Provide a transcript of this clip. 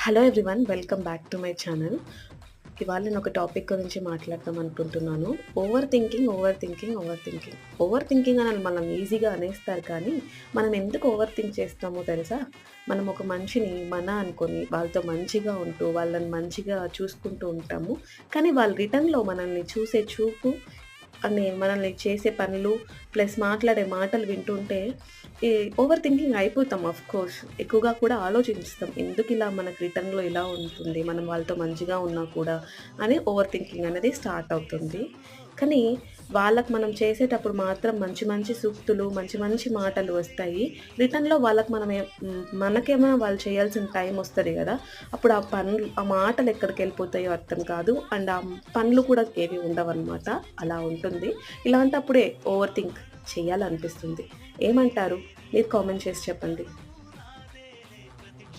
Hello everyone, welcome back to my channel. ఇవాళ నేను ఒక టాపిక్ గురించి మాట్లాడదాం అనుకుంటున్నాను. Over thinking, over thinking, over thinking. Over thinking అని మనం ఈజీగా అనేస్తారు, కానీ మనం ఎందుకు ఓవర్ థింక్ చేస్తామో తెలుసా? మనం ఒక మనిషిని అనుకొని వాళ్ళతో మంచిగా ఉంటూ, వాళ్ళని మంచిగా చూసుకుంటూ ఉంటాము. కానీ వాళ్ళు రిటర్న్‌లో మనల్ని చూసే చూపు మనల్ని చేసే పనులు ప్లస్ మాట్లాడే మాటలు వింటుంటే ఈ ఓవర్ థింకింగ్ అయిపోతాం. ఆఫ్‌కోర్స్ ఎక్కువగా కూడా ఆలోచిస్తాం. ఎందుకిలా మనకు రిటర్న్‌లో ఇలా ఉంటుంది, మనం వాళ్ళతో మంచిగా ఉన్నా కూడా అని ఓవర్ థింకింగ్ అనేది స్టార్ట్ అవుతుంది. కానీ వాళ్ళకి మనం చేసేటప్పుడు మాత్రం మంచి మంచి సూక్తులు, మంచి మంచి మాటలు వస్తాయి. రిటర్న్‌లో వాళ్ళకి మనకేమైనా వాళ్ళు చేయాల్సిన టైం వస్తది గదా! అప్పుడు ఆ మాటలు ఎక్కడికెళ్ళిపోతాయో అర్థం కాదు. అండ్ ఆ పనులు కూడా ఏవి ఉండవనమాట. అలా ఉంటుంది. ఇలాంటప్పుడే ఓవర్ థింక్ చేయాలనిపిస్తుంది. ఏమంటారు? మీరు కామెంట్ చేసి చెప్పండి.